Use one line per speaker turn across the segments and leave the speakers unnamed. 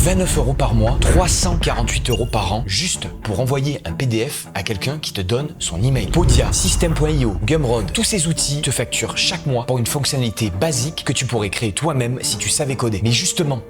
29 € par mois, 348 € par an, juste pour envoyer un PDF à quelqu'un qui te donne son email. Podia, System.io, Gumroad, tous ces outils te facturent chaque mois pour une fonctionnalité basique que tu pourrais créer toi-même si tu savais coder. Mais justement,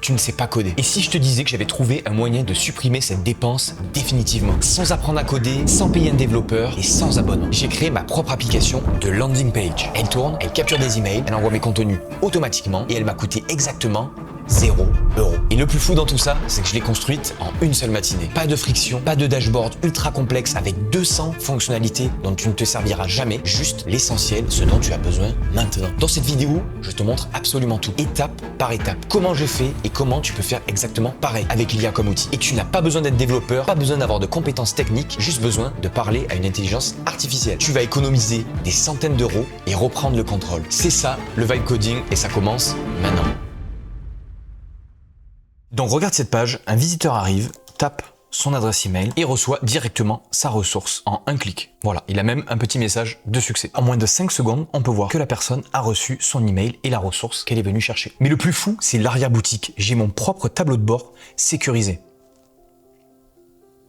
tu ne sais pas coder. Et si je te disais que j'avais trouvé un moyen de supprimer cette dépense définitivement, sans apprendre à coder, sans payer un développeur et sans abonnement? J'ai créé ma propre application de landing page. Elle tourne, elle capture des emails, elle envoie mes contenus automatiquement et elle m'a coûté exactement 0 €. Et le plus fou dans tout ça, c'est que je l'ai construite en une seule matinée. Pas de friction, pas de dashboard ultra complexe avec 200 fonctionnalités dont tu ne te serviras jamais, juste l'essentiel, ce dont tu as besoin maintenant. Dans cette vidéo, je te montre absolument tout, étape par étape. Comment j'ai fait et comment tu peux faire exactement pareil avec l'IA comme outil. Et tu n'as pas besoin d'être développeur, pas besoin d'avoir de compétences techniques, juste besoin de parler à une intelligence artificielle. Tu vas économiser des centaines d'euros et reprendre le contrôle. C'est ça, le vibe coding, et ça commence maintenant. Donc regarde cette page, un visiteur arrive, tape son adresse email et reçoit directement sa ressource en un clic. Voilà, il a même un petit message de succès. En moins de 5 secondes, on peut voir que la personne a reçu son email et la ressource qu'elle est venue chercher. Mais le plus fou, c'est l'arrière-boutique. J'ai mon propre tableau de bord sécurisé.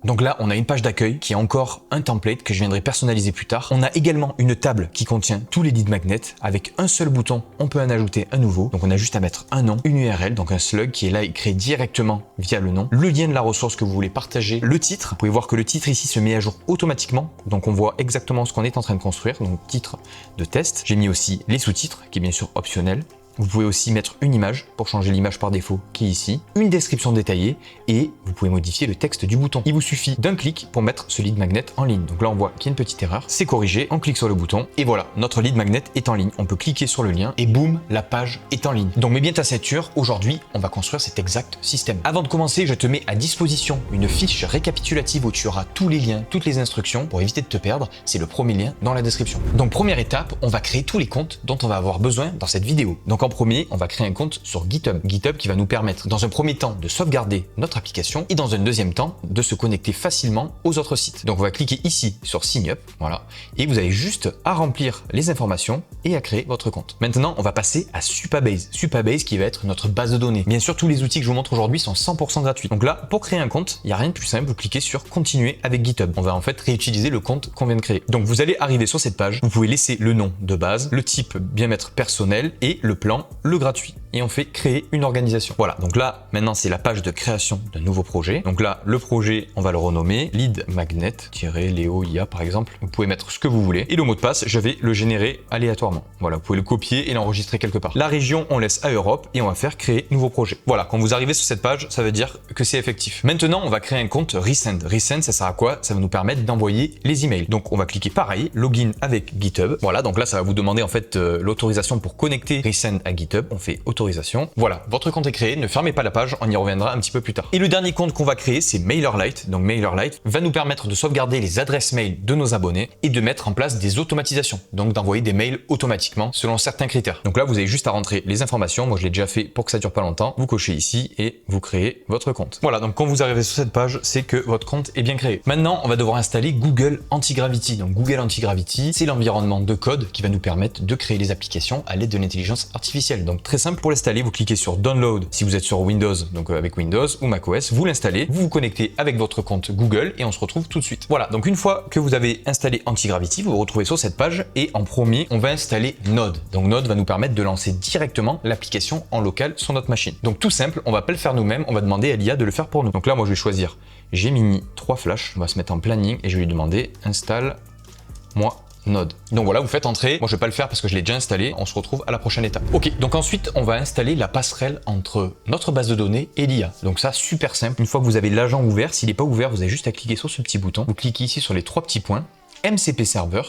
Donc là, on a une page d'accueil qui est encore un template que je viendrai personnaliser plus tard. On a également une table qui contient tous les lead magnets. Avec un seul bouton, on peut en ajouter un nouveau. Donc on a juste à mettre un nom, une URL, donc un slug qui est là et créé directement via le nom, le lien de la ressource que vous voulez partager, le titre. Vous pouvez voir que le titre ici se met à jour automatiquement. Donc on voit exactement ce qu'on est en train de construire. Donc titre de test. J'ai mis aussi les sous-titres qui est bien sûr optionnel. Vous pouvez aussi mettre une image pour changer l'image par défaut qui est ici, une description détaillée et vous pouvez modifier le texte du bouton. Il vous suffit d'un clic pour mettre ce lead magnet en ligne. Donc là on voit qu'il y a une petite erreur, c'est corrigé, on clique sur le bouton et voilà, notre lead magnet est en ligne. On peut cliquer sur le lien et boum, la page est en ligne. Donc mets bien ta ceinture, aujourd'hui on va construire cet exact système. Avant de commencer, je te mets à disposition une fiche récapitulative où tu auras tous les liens, toutes les instructions pour éviter de te perdre. C'est le premier lien dans la description. Donc première étape, on va créer tous les comptes dont on va avoir besoin dans cette vidéo. Donc en premier, on va créer un compte sur GitHub. GitHub qui va nous permettre dans un premier temps de sauvegarder notre application et dans un deuxième temps de se connecter facilement aux autres sites. Donc on va cliquer ici sur Sign Up, voilà, et vous avez juste à remplir les informations et à créer votre compte. Maintenant, on va passer à Supabase. Supabase qui va être notre base de données. Bien sûr, tous les outils que je vous montre aujourd'hui sont 100% gratuits. Donc là, pour créer un compte, il n'y a rien de plus simple, vous cliquez sur Continuer avec GitHub. On va en fait réutiliser le compte qu'on vient de créer. Donc vous allez arriver sur cette page, vous pouvez laisser le nom de base, le type bien mettre personnel et le plan, le gratuit. Et on fait créer une organisation. Voilà, donc là, maintenant, c'est la page de création d'un nouveau projet. Donc là, le projet, on va le renommer lead magnet-Léo IA par exemple. Vous pouvez mettre ce que vous voulez. Et le mot de passe, je vais le générer aléatoirement. Voilà, vous pouvez le copier et l'enregistrer quelque part. La région, on laisse à Europe et on va faire créer nouveau projet. Voilà, quand vous arrivez sur cette page, ça veut dire que c'est effectif. Maintenant, on va créer un compte Resend. Resend, ça sert à quoi? Ça va nous permettre d'envoyer les emails. Donc, on va cliquer pareil, login avec GitHub. Voilà, donc là, ça va vous demander en fait l'autorisation pour connecter Resend à GitHub. On fait autorisation. Voilà, votre compte est créé, ne fermez pas la page, on y reviendra un petit peu plus tard. Et le dernier compte qu'on va créer, c'est MailerLite. Donc MailerLite va nous permettre de sauvegarder les adresses mail de nos abonnés et de mettre en place des automatisations. Donc d'envoyer des mails automatiquement selon certains critères. Donc là, vous avez juste à rentrer les informations. Moi, je l'ai déjà fait pour que ça dure pas longtemps. Vous cochez ici et vous créez votre compte. Voilà, donc quand vous arrivez sur cette page, c'est que votre compte est bien créé. Maintenant, on va devoir installer Google Antigravity. Donc Google Antigravity, c'est l'environnement de code qui va nous permettre de créer les applications à l'aide de l'intelligence artificielle. Donc très simple pour l'installer, vous cliquez sur Download si vous êtes sur Windows, donc avec Windows ou macOS, vous l'installez, vous vous connectez avec votre compte Google et on se retrouve tout de suite. Voilà, donc une fois que vous avez installé Antigravity, vous vous retrouvez sur cette page et en premier, on va installer Node. Donc Node va nous permettre de lancer directement l'application en local sur notre machine. Donc tout simple, on va pas le faire nous-mêmes, on va demander à l'IA de le faire pour nous. Donc là, moi je vais choisir Gemini 3 Flash, on va se mettre en planning et je vais lui demander installe-moi Node. Donc voilà, vous faites entrer. Moi, je vais pas le faire parce que je l'ai déjà installé. On se retrouve à la prochaine étape. Ok, donc ensuite, on va installer la passerelle entre notre base de données et l'IA. Donc ça, super simple. Une fois que vous avez l'agent ouvert, s'il n'est pas ouvert, vous avez juste à cliquer sur ce petit bouton. Vous cliquez ici sur les 3 petits points, MCP Server,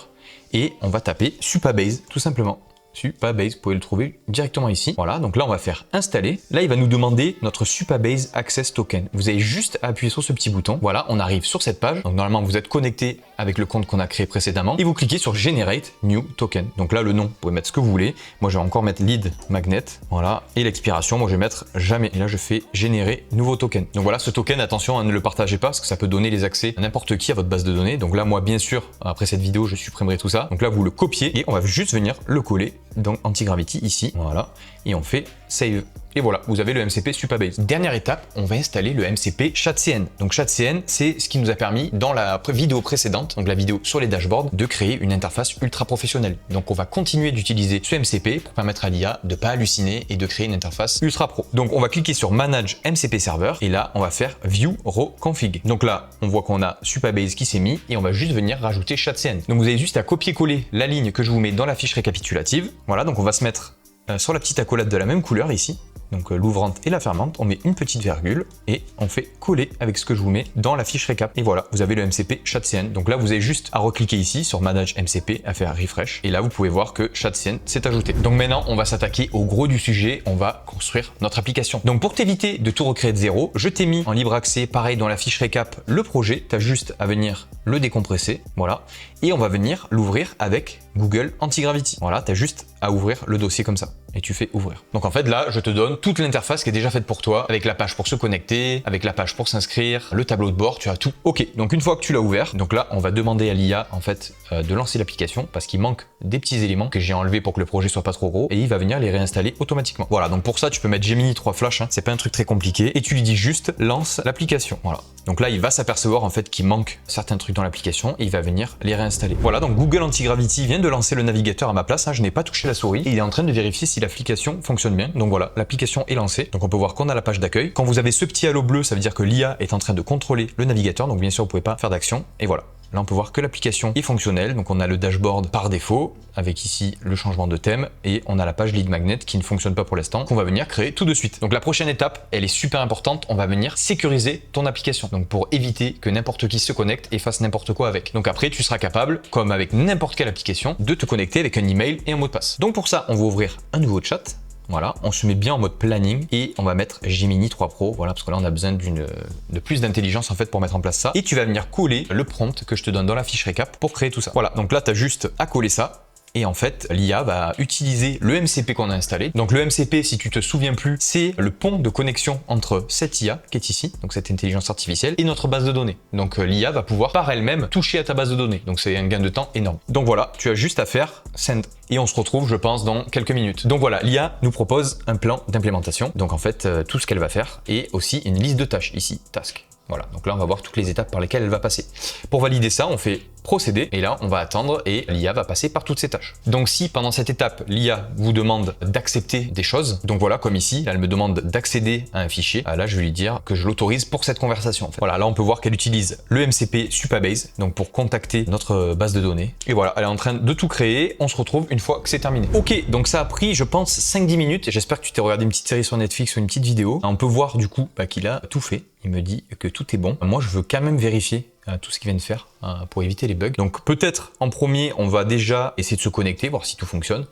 et on va taper Supabase, tout simplement. Supabase, vous pouvez le trouver directement ici. Voilà, donc là on va faire installer. Là il va nous demander notre Supabase Access Token. Vous avez juste à appuyer sur ce petit bouton. Voilà, on arrive sur cette page. Donc normalement vous êtes connecté avec le compte qu'on a créé précédemment et vous cliquez sur Generate New Token. Donc là le nom, vous pouvez mettre ce que vous voulez. Moi je vais encore mettre Lead Magnet. Voilà, et l'expiration, moi je vais mettre jamais. Et là je fais générer nouveau token. Donc voilà, ce token, attention, ne le partagez pas parce que ça peut donner les accès à n'importe qui à votre base de données. Donc là moi bien sûr, après cette vidéo, je supprimerai tout ça. Donc là vous le copiez et on va juste venir le coller dans Antigravity ici, voilà, et on fait Save. Et voilà, vous avez le MCP Supabase. Dernière étape, on va installer le MCP ChatCN. Donc ChatCN, c'est ce qui nous a permis dans la vidéo précédente, donc la vidéo sur les dashboards, de créer une interface ultra professionnelle. Donc on va continuer d'utiliser ce MCP pour permettre à l'IA de ne pas halluciner et de créer une interface ultra pro. Donc on va cliquer sur Manage MCP Server et là on va faire View Raw Config. Donc là on voit qu'on a Supabase qui s'est mis et on va juste venir rajouter ChatCN. Donc vous avez juste à copier-coller la ligne que je vous mets dans la fiche récapitulative. Voilà, donc on va se mettre sur la petite accolade de la même couleur ici. Donc l'ouvrante et la fermante, on met une petite virgule et on fait coller avec ce que je vous mets dans la fiche récap. Et voilà, vous avez le MCP ChatCN. Donc là, vous avez juste à recliquer ici sur Manage MCP, à faire Refresh. Et là, vous pouvez voir que ChatCN s'est ajouté. Donc maintenant, on va s'attaquer au gros du sujet. On va construire notre application. Donc pour t'éviter de tout recréer de zéro, je t'ai mis en libre accès, pareil dans la fiche récap, le projet. Tu as juste à venir le décompresser. Voilà. Et on va venir l'ouvrir avec Google Antigravity. Voilà, tu as juste à ouvrir le dossier comme ça. Et tu fais ouvrir. Donc en fait là, je te donne toute l'interface qui est déjà faite pour toi, avec la page pour se connecter, avec la page pour s'inscrire, le tableau de bord, tu as tout. Ok, donc une fois que tu l'as ouvert, donc là, on va demander à l'IA en fait de lancer l'application parce qu'il manque des petits éléments que j'ai enlevés pour que le projet soit pas trop gros et il va venir les réinstaller automatiquement. Voilà, donc pour ça, tu peux mettre Gemini 3 Flash, hein, c'est pas un truc très compliqué et tu lui dis juste lance l'application. Voilà. Donc là, il va s'apercevoir en fait qu'il manque certains trucs dans l'application et il va venir les réinstaller. Voilà, donc Google Antigravity vient de lancer le navigateur à ma place, hein, je n'ai pas touché la souris et il est en train de vérifier si l'application fonctionne bien. Donc voilà, l'application est lancée. Donc on peut voir qu'on a la page d'accueil. Quand vous avez ce petit halo bleu, ça veut dire que l'IA est en train de contrôler le navigateur. Donc bien sûr, vous pouvez pas faire d'action. Et voilà. Là, on peut voir que l'application est fonctionnelle. Donc on a le dashboard par défaut avec ici le changement de thème et on a la page lead magnet qui ne fonctionne pas pour l'instant qu'on va venir créer tout de suite. Donc la prochaine étape, elle est super importante. On va venir sécuriser ton application. Donc pour éviter que n'importe qui se connecte et fasse n'importe quoi avec. Donc après, tu seras capable, comme avec n'importe quelle application, de te connecter avec un email et un mot de passe. Donc pour ça, on va ouvrir un nouveau chat. Voilà, on se met bien en mode planning et on va mettre Gemini 3 Pro, voilà, parce que là on a besoin de plus d'intelligence en fait pour mettre en place ça. Et tu vas venir coller le prompt que je te donne dans la fiche récap pour créer tout ça. Voilà, donc là tu as juste à coller ça. Et en fait, l'IA va utiliser le MCP qu'on a installé. Donc le MCP, si tu te souviens plus, c'est le pont de connexion entre cette IA qui est ici, donc cette intelligence artificielle, et notre base de données. Donc l'IA va pouvoir par elle-même toucher à ta base de données. Donc c'est un gain de temps énorme. Donc voilà, tu as juste à faire send. Et on se retrouve, je pense, dans quelques minutes. Donc voilà, l'IA nous propose un plan d'implémentation. Donc en fait, tout ce qu'elle va faire et aussi une liste de tâches ici, task. Voilà, donc là on va voir toutes les étapes par lesquelles elle va passer. Pour valider ça, on fait procéder et là on va attendre et l'IA va passer par toutes ces tâches. Donc si pendant cette étape l'IA vous demande d'accepter des choses, donc voilà comme ici, là, elle me demande d'accéder à un fichier, là je vais lui dire que je l'autorise pour cette conversation en fait. Voilà, là on peut voir qu'elle utilise le MCP Supabase, donc pour contacter notre base de données. Et voilà, elle est en train de tout créer, on se retrouve une fois que c'est terminé. Ok, donc ça a pris je pense 5-10 minutes et j'espère que tu t'es regardé une petite série sur Netflix ou une petite vidéo. On peut voir du coup qu'il a tout fait. Il me dit que tout est bon. Moi, je veux quand même vérifier tout ce qu'il vient de faire pour éviter les bugs. Donc peut-être en premier, on va déjà essayer de se connecter, voir si tout fonctionne.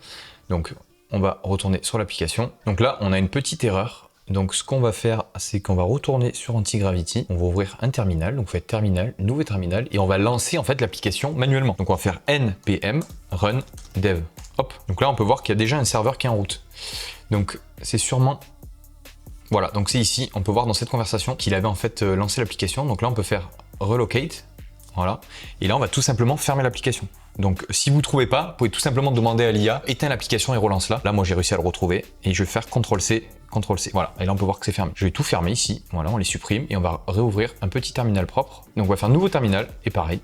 Donc on va retourner sur l'application. Donc là, on a une petite erreur. Donc ce qu'on va faire, c'est qu'on va retourner sur Antigravity. On va ouvrir un terminal. Donc vous faites terminal, nouveau terminal, et on va lancer en fait l'application manuellement. Donc on va faire npm run dev. Hop. Donc là, on peut voir qu'il y a déjà un serveur qui est en route. Donc c'est sûrement... Voilà, donc c'est ici, on peut voir dans cette conversation qu'il avait en fait lancé l'application. Donc là, on peut faire relocate, voilà. Et là, on va tout simplement fermer l'application. Donc si vous ne trouvez pas, vous pouvez tout simplement demander à l'IA, éteins l'application et relance-la. Là, moi, j'ai réussi à le retrouver et je vais faire CTRL-C, CTRL-C. Voilà, et là, on peut voir que c'est fermé. Je vais tout fermer ici, voilà, on les supprime et on va réouvrir un petit terminal propre. Donc on va faire nouveau terminal et pareil,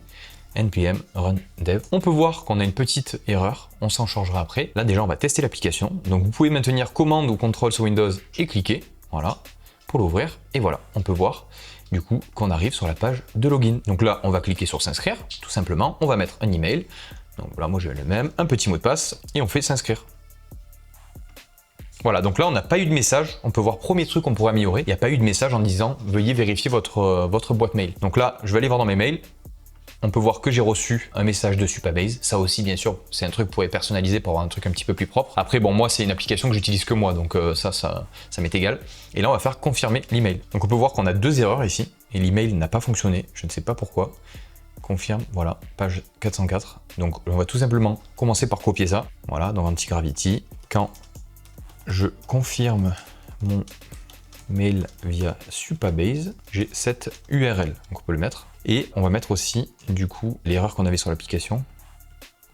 npm run dev. On peut voir qu'on a une petite erreur, on s'en chargera après. Là, déjà, on va tester l'application. Donc vous pouvez maintenir commande ou CTRL sur Windows et cliquer. Voilà, pour l'ouvrir, et voilà, on peut voir du coup qu'on arrive sur la page de login. Donc là, on va cliquer sur s'inscrire, tout simplement, on va mettre un email, donc là, moi j'ai le même, un petit mot de passe, et on fait s'inscrire. Voilà, donc là, on n'a pas eu de message, on peut voir premier truc qu'on pourrait améliorer, il n'y a pas eu de message en disant « Veuillez vérifier votre boîte mail ». Donc là, je vais aller voir dans mes mails, on peut voir que j'ai reçu un message de Supabase. Ça aussi, bien sûr, c'est un truc que vous pouvez personnaliser pour avoir un truc un petit peu plus propre. Après, bon, moi, c'est une application que j'utilise que moi, donc ça m'est égal. Et là, on va faire confirmer l'email. Donc, on peut voir qu'on a deux erreurs ici. Et l'email n'a pas fonctionné. Je ne sais pas pourquoi. Confirme, voilà, page 404. Donc, on va tout simplement commencer par copier ça. Voilà, dans Antigravity. Quand je confirme mon mail via Supabase, j'ai cette URL. Donc, on peut le mettre. Et on va mettre aussi, du coup, l'erreur qu'on avait sur l'application.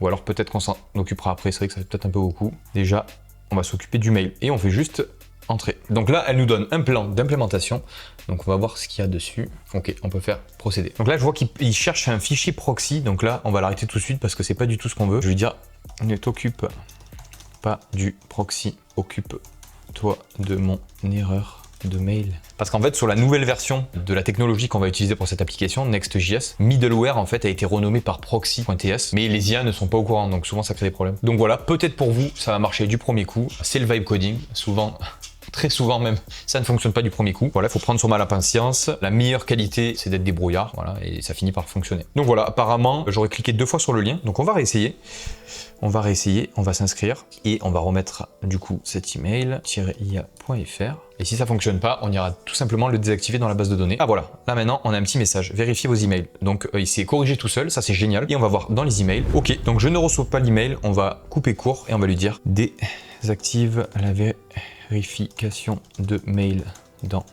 Ou alors peut-être qu'on s'en occupera après, c'est vrai que ça fait peut-être un peu beaucoup. Déjà, on va s'occuper du mail. Et on fait juste entrée. Donc là, elle nous donne un plan d'implémentation. Donc on va voir ce qu'il y a dessus. Ok, on peut faire procéder. Donc là, je vois qu'il cherche un fichier proxy. Donc là, on va l'arrêter tout de suite parce que c'est pas du tout ce qu'on veut. Je vais lui dire, ne t'occupe pas du proxy, occupe-toi de mon erreur de mail. Parce qu'en fait, sur la nouvelle version de la technologie qu'on va utiliser pour cette application, Next.js, middleware en fait a été renommé par proxy.ts, mais les IA ne sont pas au courant, donc souvent ça crée des problèmes. Donc voilà, peut-être pour vous, ça va marcher du premier coup. C'est le vibe coding, souvent. Très souvent même, ça ne fonctionne pas du premier coup. Voilà, il faut prendre son mal à patience. La meilleure qualité, c'est d'être débrouillard, voilà, et ça finit par fonctionner. Donc voilà, apparemment, j'aurais cliqué 2 fois sur le lien, donc on va réessayer. On va s'inscrire et on va remettre du coup cet email ia.fr. Et si ça fonctionne pas, on ira tout simplement le désactiver dans la base de données. Ah voilà, là maintenant on a un petit message, vérifiez vos emails. Donc il s'est corrigé tout seul, ça c'est génial. Et on va voir dans les emails. Ok, donc je ne reçois pas l'email, on va couper court et on va lui dire désactive la vérification de mail dans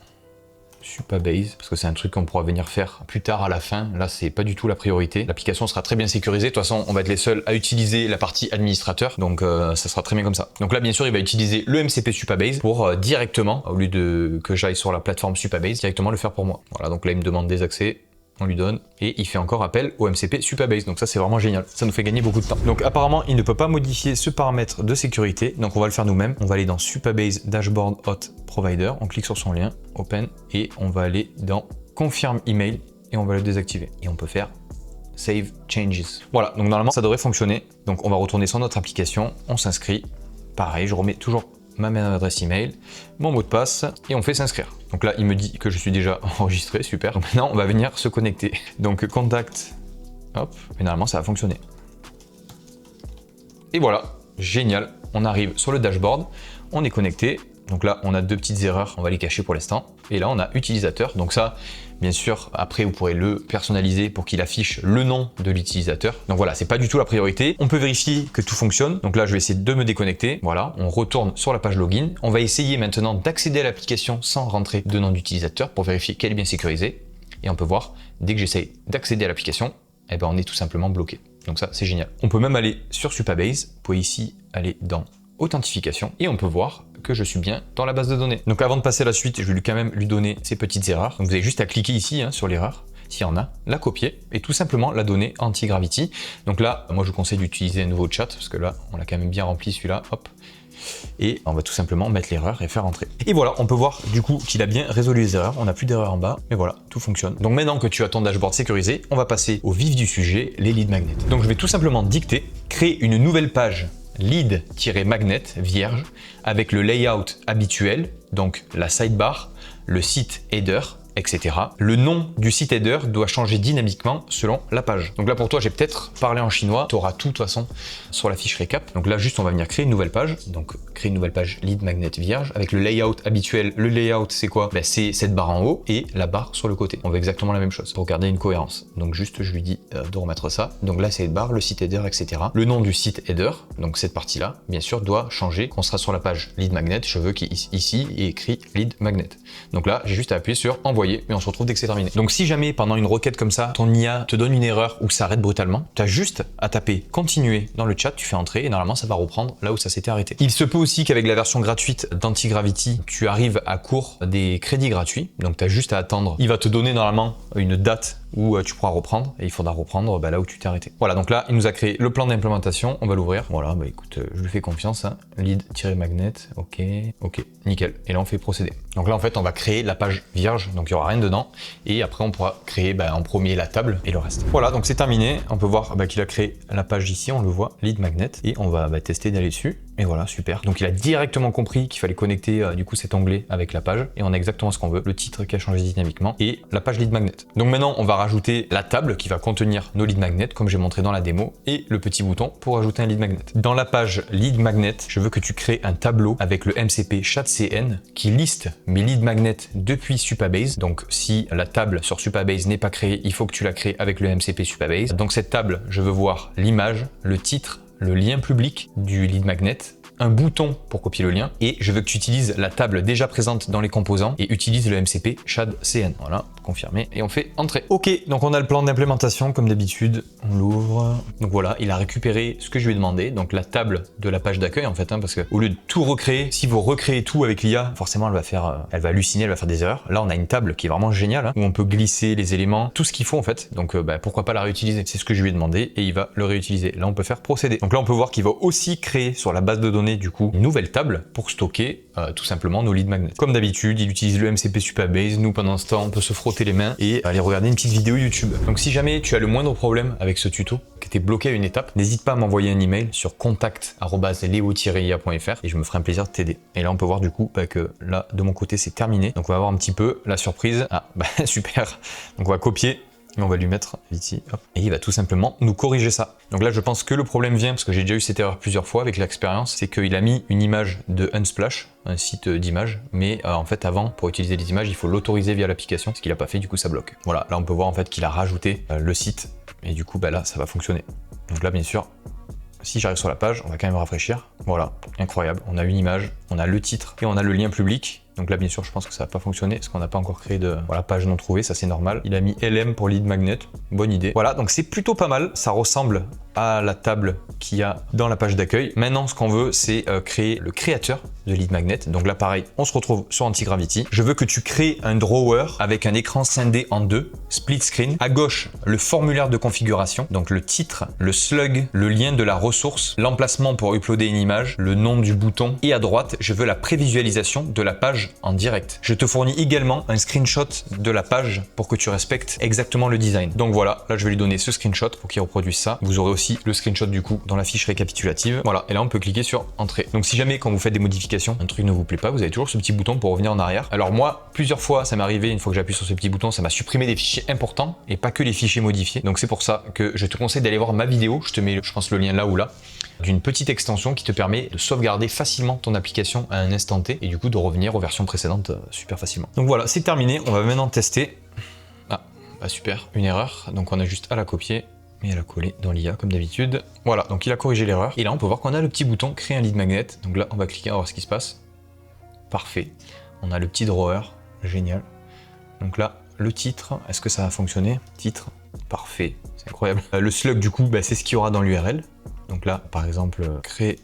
Supabase, parce que c'est un truc qu'on pourra venir faire plus tard à la fin. Là, c'est pas du tout la priorité. L'application sera très bien sécurisée. De toute façon, on va être les seuls à utiliser la partie administrateur, donc ça sera très bien comme ça. Donc là, bien sûr, il va utiliser le MCP Supabase pour directement, au lieu de que j'aille sur la plateforme Supabase, directement le faire pour moi. Voilà, donc là, il me demande des accès. On lui donne et il fait encore appel au MCP Supabase. Donc ça, c'est vraiment génial. Ça nous fait gagner beaucoup de temps. Donc apparemment, il ne peut pas modifier ce paramètre de sécurité. Donc on va le faire nous-mêmes. On va aller dans Supabase Dashboard Hot Provider. On clique sur son lien, Open, et on va aller dans Confirm Email et on va le désactiver. Et on peut faire Save Changes. Voilà, donc normalement, ça devrait fonctionner. Donc on va retourner sur notre application. On s'inscrit. Pareil, je remets toujours ma même adresse email, mon mot de passe et on fait s'inscrire. Donc là, il me dit que je suis déjà enregistré, super. Donc maintenant, on va venir se connecter. Donc contact, hop, et normalement, ça va fonctionner. Et voilà, génial. On arrive sur le dashboard, on est connecté. Donc là, on a 2 petites erreurs, on va les cacher pour l'instant. Et là, on a utilisateur. Donc ça, bien sûr, après, vous pourrez le personnaliser pour qu'il affiche le nom de l'utilisateur. Donc voilà, c'est pas du tout la priorité. On peut vérifier que tout fonctionne. Donc là, je vais essayer de me déconnecter. Voilà, on retourne sur la page login. On va essayer maintenant d'accéder à l'application sans rentrer de nom d'utilisateur pour vérifier qu'elle est bien sécurisée. Et on peut voir, dès que j'essaye d'accéder à l'application, eh ben, on est tout simplement bloqué. Donc ça, c'est génial. On peut même aller sur Supabase. Vous pouvez ici aller dans authentification et on peut voir que je suis bien dans la base de données. Donc avant de passer à la suite, je vais quand même lui donner ces petites erreurs. Donc vous avez juste à cliquer ici sur l'erreur, s'il y en a, la copier et tout simplement la donner anti-gravity. Donc là, moi je vous conseille d'utiliser un nouveau chat parce que là, on l'a quand même bien rempli celui-là, hop. Et on va tout simplement mettre l'erreur et faire entrer. Et voilà, on peut voir du coup qu'il a bien résolu les erreurs. On n'a plus d'erreurs en bas, mais voilà, tout fonctionne. Donc maintenant que tu as ton dashboard sécurisé, on va passer au vif du sujet, les lead magnets. Donc je vais tout simplement dicter, créer une nouvelle page lead-magnet vierge avec le layout habituel, donc la sidebar, le site header, etc. Le nom du site header doit changer dynamiquement selon la page. Donc là pour toi, j'ai peut-être parlé en chinois, tu auras tout de toute façon sur la fiche récap. Donc là juste on va venir créer une nouvelle page. Donc créer une nouvelle page lead magnet vierge avec le layout habituel. Le layout c'est quoi? Ben, c'est cette barre en haut et la barre sur le côté. On veut exactement la même chose pour garder une cohérence. Donc juste je lui dis de remettre ça. Donc là c'est cette barre, le site header, etc. Le nom du site header, donc cette partie là, bien sûr doit changer. Quand on sera sur la page lead magnet, je veux qu'ici il est écrit lead magnet. Donc là j'ai juste à appuyer sur envoyer. Et on se retrouve dès que c'est terminé. Donc si jamais pendant une requête comme ça, ton IA te donne une erreur ou s'arrête brutalement, tu as juste à taper continuer dans le chat, tu fais entrer et normalement ça va reprendre là où ça s'était arrêté. Il se peut aussi qu'avec la version gratuite d'Antigravity, tu arrives à court des crédits gratuits. Donc tu as juste à attendre. Il va te donner normalement une date où tu pourras reprendre et il faudra reprendre là où tu t'es arrêté. Voilà, donc là il nous a créé le plan d'implémentation, on va l'ouvrir. Voilà, bah écoute, je lui fais confiance, hein. Lead-magnet, ok, nickel. Et là on fait procéder. Donc là en fait on va créer la page vierge, donc il n'y aura rien dedans et après on pourra créer en premier la table et le reste. Voilà, donc c'est terminé. On peut voir qu'il a créé la page ici, on le voit, lead magnet, et on va tester d'aller dessus. Et voilà, super. Donc il a directement compris qu'il fallait connecter du coup cet onglet avec la page et on a exactement ce qu'on veut, le titre qui a changé dynamiquement et la page lead magnet. Donc maintenant on va rajouter la table qui va contenir nos lead magnets comme j'ai montré dans la démo et le petit bouton pour ajouter un lead magnet. Dans la page lead magnet, je veux que tu crées un tableau avec le MCP chatCN qui liste mes lead magnets depuis Supabase. Donc si la table sur Supabase n'est pas créée, il faut que tu la crées avec le MCP Supabase. Donc cette table, je veux voir l'image, le titre, le lien public du lead magnet un bouton pour copier le lien et je veux que tu utilises la table déjà présente dans les composants et utilise le MCP SHAD-CN. Voilà, confirmé et on fait entrer. Ok, donc on a le plan d'implémentation comme d'habitude. On l'ouvre. Donc voilà, il a récupéré ce que je lui ai demandé, donc la table de la page d'accueil en fait, parce que au lieu de tout recréer, si vous recréez tout avec l'IA, forcément elle va halluciner, elle va faire des erreurs. Là, on a une table qui est vraiment géniale, où on peut glisser les éléments, tout ce qu'il faut en fait. Donc pourquoi pas la réutiliser? C'est ce que je lui ai demandé et il va le réutiliser. Là, on peut faire procéder. Donc là, on peut voir qu'il va aussi créer sur la base de données du coup une nouvelle table pour stocker tout simplement nos lead magnets. Comme d'habitude, il utilise le MCP Supabase. Nous, pendant ce temps, on peut se frotter les mains et aller regarder une petite vidéo YouTube. Donc si jamais tu as le moindre problème avec ce tuto, que tu es bloqué à une étape, n'hésite pas à m'envoyer un email sur contact@leo-ia.fr et je me ferai un plaisir de t'aider. Et là, on peut voir du coup que là, de mon côté, c'est terminé. Donc on va voir un petit peu la surprise. Ah, super. Donc on va copier. Et on va lui mettre ici, hop, et il va tout simplement nous corriger ça. Donc là, je pense que le problème vient, parce que j'ai déjà eu cette erreur plusieurs fois avec l'expérience, c'est qu'il a mis une image de Unsplash, un site d'images, mais en fait avant, pour utiliser les images, il faut l'autoriser via l'application, ce qu'il n'a pas fait, du coup ça bloque. Voilà, là on peut voir en fait qu'il a rajouté le site, et du coup là ça va fonctionner. Donc là bien sûr, si j'arrive sur la page, on va quand même rafraîchir. Voilà, incroyable, on a une image, on a le titre et on a le lien public. Donc là, bien sûr, je pense que ça va pas fonctionner parce qu'on n'a pas encore créé de page non trouvée, ça c'est normal. Il a mis LM pour lead magnet, bonne idée. Voilà, donc c'est plutôt pas mal. Ça ressemble à la table qu'il y a dans la page d'accueil. Maintenant, ce qu'on veut, c'est créer le créateur de lead magnet. Donc là, pareil, on se retrouve sur Antigravity. Je veux que tu crées un drawer avec un écran scindé en deux, split screen. À gauche, le formulaire de configuration, donc le titre, le slug, le lien de la ressource, l'emplacement pour uploader une image, le nom du bouton. Et à droite, je veux la prévisualisation de la page en direct. Je te fournis également un screenshot de la page pour que tu respectes exactement le design. Donc voilà, là je vais lui donner ce screenshot pour qu'il reproduise ça. Vous aurez aussi le screenshot du coup dans la fiche récapitulative. Voilà, et là on peut cliquer sur entrée. Donc si jamais quand vous faites des modifications, un truc ne vous plaît pas, vous avez toujours ce petit bouton pour revenir en arrière. Alors moi, plusieurs fois ça m'est arrivé, une fois que j'appuie sur ce petit bouton, ça m'a supprimé des fichiers importants et pas que les fichiers modifiés. Donc c'est pour ça que je te conseille d'aller voir ma vidéo. Je te mets, je pense, le lien là ou là, d'une petite extension qui te permet de sauvegarder facilement ton application à un instant T et du coup de revenir aux versions précédentes super facilement. Donc voilà, c'est terminé, on va maintenant tester. Ah, bah super, une erreur, donc on a juste à la copier et à la coller dans l'IA comme d'habitude. Voilà, donc il a corrigé l'erreur et là on peut voir qu'on a le petit bouton créer un lead magnet. Donc là on va cliquer, on va voir ce qui se passe. Parfait, on a le petit drawer, génial. Donc là, le titre, est-ce que ça va fonctionner? Titre, parfait, c'est incroyable. Le slug du coup, c'est ce qu'il y aura dans l'URL. Donc là, par exemple, crée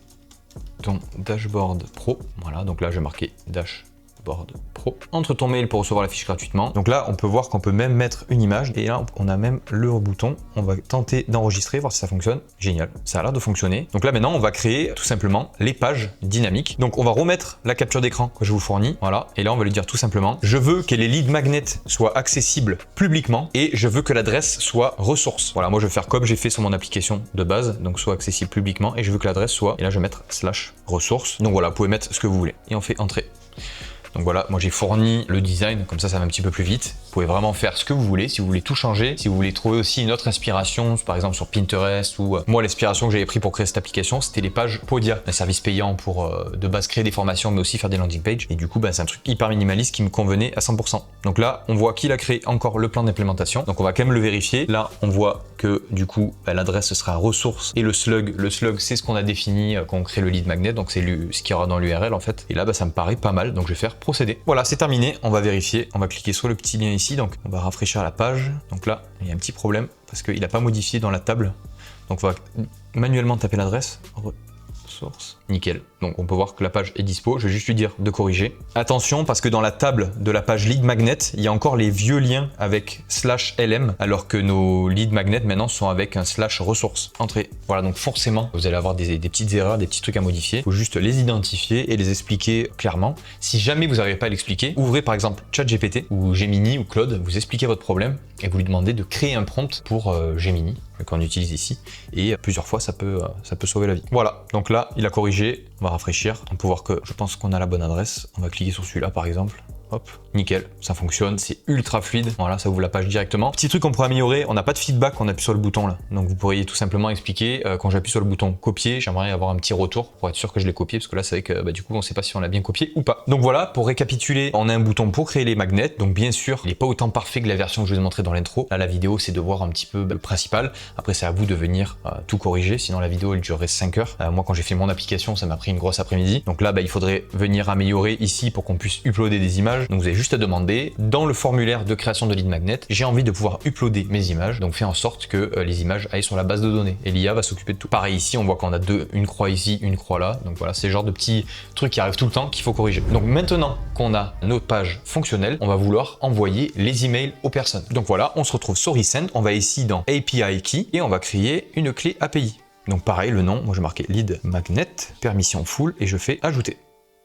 ton dashboard pro. Voilà, donc là, je vais marquer dashboard pro. Entre ton mail pour recevoir la fiche gratuitement. Donc là, on peut voir qu'on peut même mettre une image. Et là, on a même le bouton. On va tenter d'enregistrer, voir si ça fonctionne. Génial, ça a l'air de fonctionner. Donc là, maintenant, on va créer tout simplement les pages dynamiques. Donc on va remettre la capture d'écran que je vous fournis. Voilà, et là, on va lui dire tout simplement, je veux que les lead magnets soient accessibles publiquement et je veux que l'adresse soit ressource. Voilà, moi, je vais faire comme j'ai fait sur mon application de base, donc soit accessible publiquement et je veux que l'adresse soit, et là, je vais mettre /ressource. Donc voilà, vous pouvez mettre ce que vous voulez. Et on fait entrer. Donc voilà, moi j'ai fourni le design, comme ça va un petit peu plus vite. Vous pouvez vraiment faire ce que vous voulez, si vous voulez tout changer, si vous voulez trouver aussi une autre inspiration, par exemple sur Pinterest ou... Moi l'inspiration que j'avais pris pour créer cette application, c'était les pages Podia, un service payant pour de base créer des formations mais aussi faire des landing pages. Et du coup, c'est un truc hyper minimaliste qui me convenait à 100%. Donc là, on voit qu'il a créé encore le plan d'implémentation. Donc on va quand même le vérifier. Là, on voit que du coup, l'adresse sera ressource et le slug c'est ce qu'on a défini quand on crée le lead magnet. Donc c'est ce qu'il y aura dans l'URL en fait. Et là, ça me paraît pas mal. Donc je vais faire procéder. Voilà, c'est terminé. On va vérifier. On va cliquer sur le petit lien ici. Donc on va rafraîchir la page. Donc là, il y a un petit problème parce qu'il n'a pas modifié dans la table. Donc on va manuellement taper l'adresse. Source. Nickel. Donc on peut voir que la page est dispo. Je vais juste lui dire de corriger. Attention parce que dans la table de la page lead magnet, il y a encore les vieux liens avec /lm alors que nos lead magnets maintenant sont avec un /ressource. Entrée. Voilà, donc forcément vous allez avoir des petites erreurs, des petits trucs à modifier. Il faut juste les identifier et les expliquer clairement. Si jamais vous n'arrivez pas à l'expliquer, ouvrez par exemple ChatGPT ou Gemini ou Claude, vous expliquez votre problème et vous lui demandez de créer un prompt pour Gemini qu'on utilise ici et plusieurs fois ça peut sauver la vie. Voilà, donc là il a corrigé, on va rafraîchir, on peut voir que je pense qu'on a la bonne adresse, on va cliquer sur celui-là par exemple. hop, nickel, ça fonctionne, c'est ultra fluide. Voilà, ça ouvre la page directement. Petit truc qu'on pourrait améliorer, on n'a pas de feedback quand on appuie sur le bouton là. Donc vous pourriez tout simplement expliquer, quand j'appuie sur le bouton copier, j'aimerais avoir un petit retour pour être sûr que je l'ai copié, parce que là c'est vrai que du coup on ne sait pas si on l'a bien copié ou pas. Donc voilà, pour récapituler, on a un bouton pour créer les magnets. Donc bien sûr, il n'est pas autant parfait que la version que je vous ai montré dans l'intro. Là la vidéo c'est de voir un petit peu le principal. Après c'est à vous de venir tout corriger, sinon la vidéo elle durerait 5 heures. Moi quand j'ai fait mon application, ça m'a pris une grosse après-midi. Donc là il faudrait venir améliorer ici pour qu'on puisse uploader des images. Donc vous avez juste à demander dans le formulaire de création de lead magnet, j'ai envie de pouvoir uploader mes images. Donc fais en sorte que les images aillent sur la base de données et l'IA va s'occuper de tout. Pareil ici, on voit qu'on a une croix ici, une croix là. Donc voilà, c'est le genre de petits trucs qui arrivent tout le temps qu'il faut corriger. Donc maintenant qu'on a notre page fonctionnelle, on va vouloir envoyer les emails aux personnes. Donc voilà, on se retrouve sur Resend, on va ici dans API Key et on va créer une clé API. Donc pareil, le nom, moi je vais marquer lead magnet, permission full et je fais ajouter.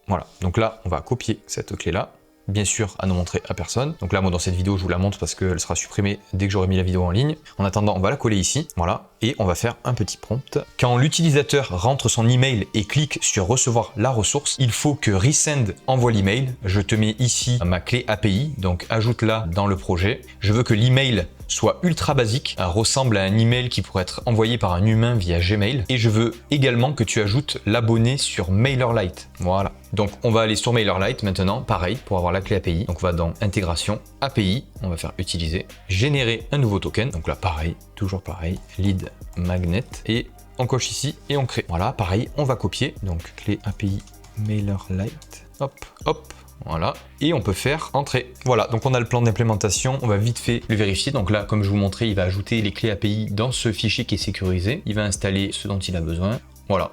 Voilà, donc là on va copier cette clé là, bien sûr à ne montrer à personne. Donc là moi dans cette vidéo je vous la montre parce qu'elle sera supprimée dès que j'aurai mis la vidéo en ligne. En attendant on va la coller ici, voilà, et on va faire un petit prompt. Quand l'utilisateur rentre son email et clique sur recevoir la ressource, il faut que Resend envoie l'email. Je te mets ici ma clé API, donc ajoute-la dans le projet. Je veux que l'email soit ultra basique, ressemble à un email qui pourrait être envoyé par un humain via Gmail. Et je veux également que tu ajoutes l'abonné sur MailerLite. Voilà. Donc on va aller sur MailerLite maintenant, pareil, pour avoir la clé API. Donc on va dans intégration, API, on va faire utiliser, générer un nouveau token. Donc là pareil, toujours pareil, lead magnet, et on coche ici et on crée. Voilà, pareil, on va copier. Donc clé API MailerLite, hop, hop. Voilà, et on peut faire entrer. Voilà, donc on a le plan d'implémentation, on va vite fait le vérifier. Donc là, comme je vous montrais, il va ajouter les clés API dans ce fichier qui est sécurisé. Il va installer ce dont il a besoin. Voilà,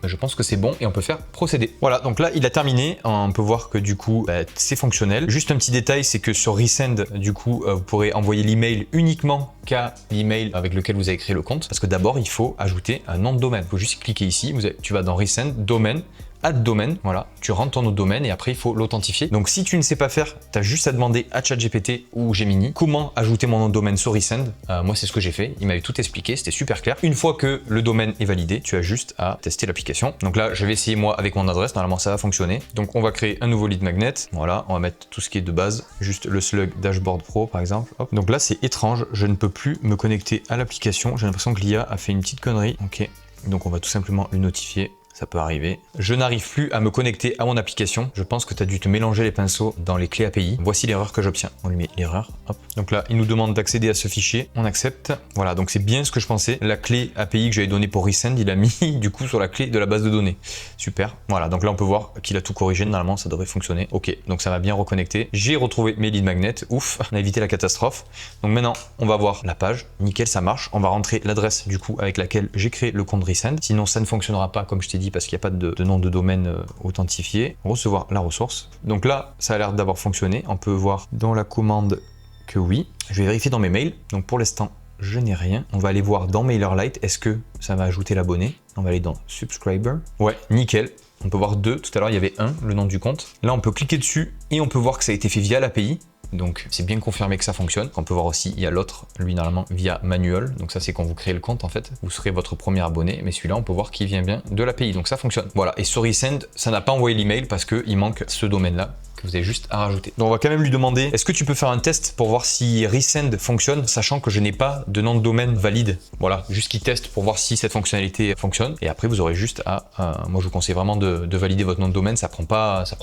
je pense que c'est bon et on peut faire procéder. Voilà, donc là, il a terminé. On peut voir que du coup, c'est fonctionnel. Juste un petit détail, c'est que sur Resend, du coup, vous pourrez envoyer l'email uniquement qu'à l'email avec lequel vous avez créé le compte. Parce que d'abord, il faut ajouter un nom de domaine. Il faut juste cliquer ici, tu vas dans Resend, domaine, add domaine, voilà, tu rentres ton nom de domaine et après il faut l'authentifier. Donc si tu ne sais pas faire, tu as juste à demander à ChatGPT ou Gemini comment ajouter mon nom de domaine sur Resend. Moi c'est ce que j'ai fait, il m'avait tout expliqué, c'était super clair. Une fois que le domaine est validé, tu as juste à tester l'application. Donc là je vais essayer moi avec mon adresse, normalement ça va fonctionner. Donc on va créer un nouveau lead magnet, voilà, on va mettre tout ce qui est de base, juste le slug dashboard pro par exemple. Hop. Donc là c'est étrange, je ne peux plus me connecter à l'application, j'ai l'impression que l'IA a fait une petite connerie. Ok, donc on va tout simplement le notifier. Ça peut arriver. Je n'arrive plus à me connecter à mon application. Je pense que tu as dû te mélanger les pinceaux dans les clés API. Voici l'erreur que j'obtiens. On lui met l'erreur. Hop. Donc là, il nous demande d'accéder à ce fichier. On accepte. Voilà, donc c'est bien ce que je pensais. La clé API que j'avais donnée pour Resend, il a mis du coup sur la clé de la base de données. Super. Voilà, donc là on peut voir qu'il a tout corrigé. Normalement, ça devrait fonctionner. Ok, donc ça m'a bien reconnecté. J'ai retrouvé mes lead magnets. Ouf, on a évité la catastrophe. Donc maintenant, on va voir la page. Nickel, ça marche. On va rentrer l'adresse du coup avec laquelle j'ai créé le compte Resend. Sinon, ça ne fonctionnera pas comme je t'ai dit parce qu'il n'y a pas de nom de domaine authentifié. Recevoir la ressource. Donc là, ça a l'air d'avoir fonctionné. On peut voir dans la commande que oui. Je vais vérifier dans mes mails. Donc pour l'instant, je n'ai rien. On va aller voir dans MailerLite. Est-ce que ça va ajouter l'abonné? On va aller dans Subscriber. Ouais, nickel. On peut voir deux. Tout à l'heure, il y avait un, le nom du compte. Là, on peut cliquer dessus et on peut voir que ça a été fait via l'API. Donc c'est bien confirmé que ça fonctionne. On peut voir aussi, il y a l'autre, lui normalement via manuel. Donc ça c'est quand vous créez le compte en fait. Vous serez votre premier abonné, mais celui-là on peut voir qu'il vient bien de l'API. Donc ça fonctionne. Voilà, et sur Resend, ça n'a pas envoyé l'email parce qu'il manque ce domaine-là que vous avez juste à rajouter. Donc on va quand même lui demander, est-ce que tu peux faire un test pour voir si Resend fonctionne, sachant que je n'ai pas de nom de domaine valide. Voilà, juste qu'il teste pour voir si cette fonctionnalité fonctionne. Et après vous aurez juste à, moi je vous conseille vraiment de valider votre nom de domaine. Ça prend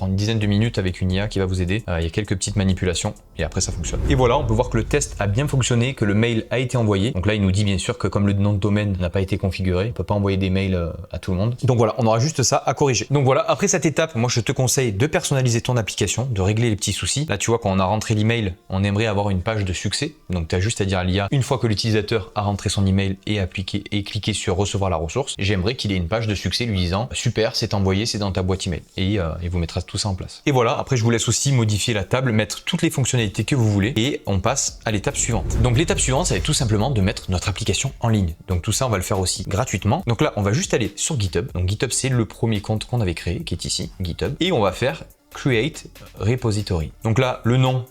une dizaine de minutes avec une IA qui va vous aider. Il y a quelques petites manipulations et après ça fonctionne. Et voilà, on peut voir que le test a bien fonctionné, que le mail a été envoyé. Donc là il nous dit bien sûr que comme le nom de domaine n'a pas été configuré, on peut pas envoyer des mails à tout le monde. Donc voilà, on aura juste ça à corriger. Donc voilà, après cette étape, moi je te conseille de personnaliser ton application, de régler les petits soucis. Là tu vois, quand on a rentré l'email, on aimerait avoir une page de succès. Donc tu as juste à dire à l'IA, une fois que l'utilisateur a rentré son email et cliqué sur recevoir la ressource, j'aimerais qu'il ait une page de succès lui disant super, c'est envoyé, c'est dans ta boîte email. Et il vous mettra tout ça en place. Et voilà, après je vous laisse aussi modifier la table, mettre toutes les fonctionnalités que vous voulez et on passe à l'étape suivante. Donc l'étape suivante, ça va être tout simplement de mettre notre application en ligne. Donc tout ça, on va le faire aussi gratuitement. Donc là, on va juste aller sur GitHub. Donc GitHub, c'est le premier compte qu'on avait créé, qui est ici, GitHub. Et on va faire Create Repository. Donc là, le nom,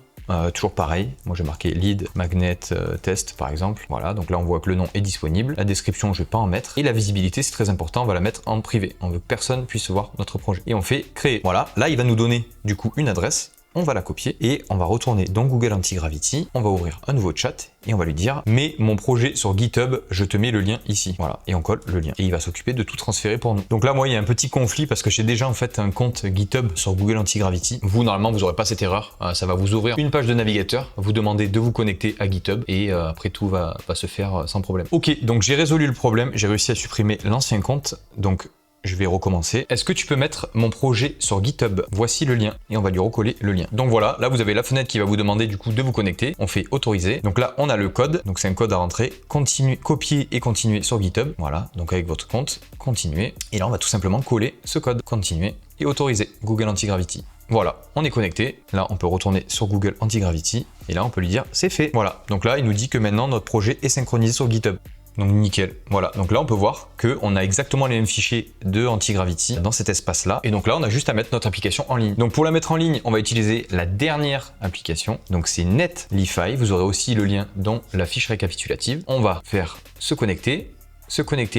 toujours pareil. Moi, j'ai marqué lead magnet test, par exemple. Voilà, donc là, on voit que le nom est disponible. La description, je vais pas en mettre. Et la visibilité, c'est très important. On va la mettre en privé. On veut que personne puisse voir notre projet. Et on fait créer. Voilà, là, il va nous donner du coup une adresse. on va la copier et on va retourner dans Google Antigravity, on va ouvrir un nouveau chat et on va lui dire mets mon projet sur GitHub, je te mets le lien ici. Voilà, et on colle le lien. Et il va s'occuper de tout transférer pour nous. Donc là, moi, il y a un petit conflit parce que j'ai déjà en fait un compte GitHub sur Google Antigravity. Vous, normalement, vous n'aurez pas cette erreur. Ça va vous ouvrir une page de navigateur, vous demander de vous connecter à GitHub et après tout va se faire sans problème. Ok, donc j'ai résolu le problème, j'ai réussi à supprimer l'ancien compte. Donc je vais recommencer. Est-ce que tu peux mettre mon projet sur GitHub? Voici le lien et on va lui recoller le lien. Donc voilà, là vous avez la fenêtre qui va vous demander du coup de vous connecter. On fait autoriser. Donc là on a le code. Donc c'est un code à rentrer. Continuer, copier et continuer sur GitHub. Voilà, donc avec votre compte, continuer. Et là on va tout simplement coller ce code. Continuer et autoriser. Google Antigravity. Voilà, on est connecté. Là, on peut retourner sur Google Antigravity et là, on peut lui dire c'est fait. Voilà, donc là, il nous dit que maintenant notre projet est synchronisé sur GitHub. Donc nickel, voilà. Donc là, on peut voir qu'on a exactement les mêmes fichiers de Antigravity dans cet espace-là. Et donc là, on a juste à mettre notre application en ligne. Donc pour la mettre en ligne, on va utiliser la dernière application. Donc c'est Netlify. Vous aurez aussi le lien dans la fiche récapitulative. On va faire se connecter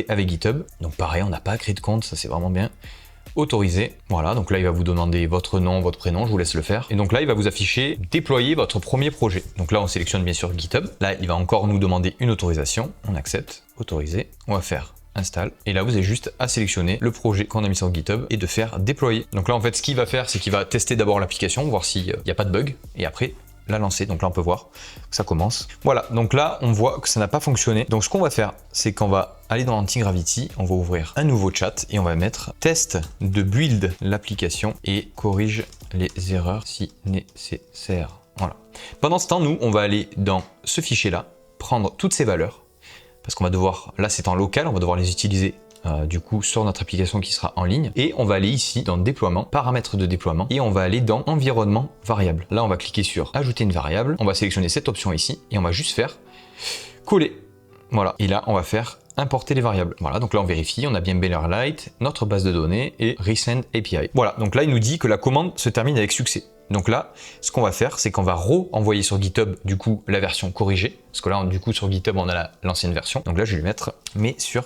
avec GitHub. Donc pareil, on n'a pas à créer de compte, ça c'est vraiment bien. Autoriser, voilà, donc là il va vous demander votre nom, votre prénom, je vous laisse le faire. Et donc là il va vous afficher déployer votre premier projet. Donc là on sélectionne bien sûr GitHub. Là il va encore nous demander une autorisation, on accepte, autoriser, on va faire install. Et là vous avez juste à sélectionner le projet qu'on a mis sur GitHub et de faire déployer. Donc là en fait ce qu'il va faire c'est qu'il va tester d'abord l'application, voir s'il n'y a pas de bug et après la lancer. Donc là on peut voir que ça commence. Voilà, donc là on voit que ça n'a pas fonctionné. Donc ce qu'on va faire, c'est qu'on va aller dans Antigravity, on va ouvrir un nouveau chat et on va mettre test de build l'application et corrige les erreurs si nécessaire. Voilà. Pendant ce temps, nous on va aller dans ce fichier là, prendre toutes ces valeurs parce qu'on va devoir, là c'est en local, on va devoir les utiliser du coup sur notre application qui sera en ligne et on va aller ici dans déploiement, paramètres de déploiement et on va aller dans environnement variable. Là on va cliquer sur ajouter une variable, on va sélectionner cette option ici et on va juste faire coller. Voilà, et là on va faire importer les variables. Voilà, donc là on vérifie, on a bien Beanerlite, notre base de données et Resend API. Voilà, donc là il nous dit que la commande se termine avec succès. Donc là, ce qu'on va faire, c'est qu'on va renvoyer sur GitHub du coup la version corrigée, parce que là du coup sur GitHub on a l'ancienne version. Donc là je vais lui mettre mais sur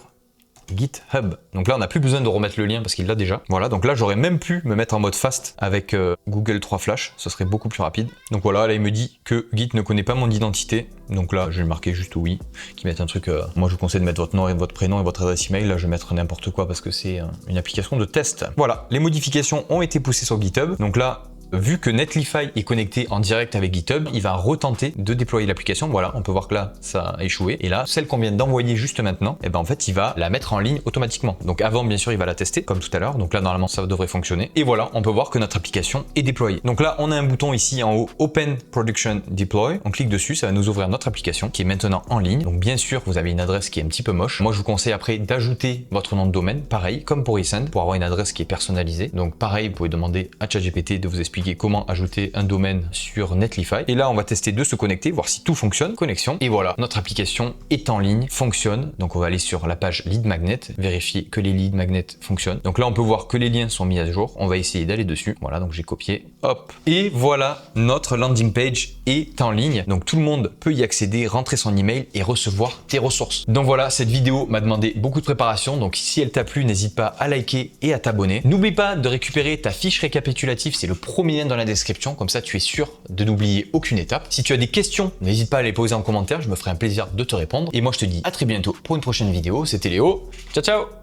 GitHub. Donc là, on n'a plus besoin de remettre le lien parce qu'il l'a déjà. Voilà, donc là, j'aurais même pu me mettre en mode fast avec Google 3 Flash. Ce serait beaucoup plus rapide. Donc voilà, là, il me dit que Git ne connaît pas mon identité. Donc là, je vais le marquer juste oui. Qui mette un truc. Moi, je vous conseille de mettre votre nom et votre prénom et votre adresse email. Là, je vais mettre n'importe quoi parce que c'est une application de test. Voilà, les modifications ont été poussées sur GitHub. Donc là, vu que Netlify est connecté en direct avec GitHub, il va retenter de déployer l'application. Voilà, on peut voir que là, ça a échoué. Et là, celle qu'on vient d'envoyer juste maintenant, et ben en fait, il va la mettre en ligne automatiquement. Donc avant, bien sûr, il va la tester, comme tout à l'heure. Donc là, normalement, ça devrait fonctionner. Et voilà, on peut voir que notre application est déployée. Donc là, on a un bouton ici en haut, Open Production Deploy. On clique dessus, ça va nous ouvrir notre application qui est maintenant en ligne. Donc bien sûr, vous avez une adresse qui est un petit peu moche. Moi, je vous conseille après d'ajouter votre nom de domaine, pareil, comme pour Resend, pour avoir une adresse qui est personnalisée. Donc pareil, vous pouvez demander à ChatGPT de vous expliquer comment ajouter un domaine sur Netlify. Et là, on va tester de se connecter, voir si tout fonctionne. Connexion. Et voilà, notre application est en ligne, fonctionne. Donc, on va aller sur la page Lead Magnet, vérifier que les lead magnets fonctionnent. Donc là, on peut voir que les liens sont mis à jour. On va essayer d'aller dessus. Voilà, donc j'ai copié. Hop. Et voilà, notre landing page est en ligne. Donc, tout le monde peut y accéder, rentrer son email et recevoir tes ressources. Donc voilà, cette vidéo m'a demandé beaucoup de préparation. Donc, si elle t'a plu, n'hésite pas à liker et à t'abonner. N'oublie pas de récupérer ta fiche récapitulative. C'est le premier lien dans la description, comme ça tu es sûr de n'oublier aucune étape. Si tu as des questions, n'hésite pas à les poser en commentaire, je me ferai un plaisir de te répondre. Et moi je te dis à très bientôt pour une prochaine vidéo. C'était Léo, ciao ciao.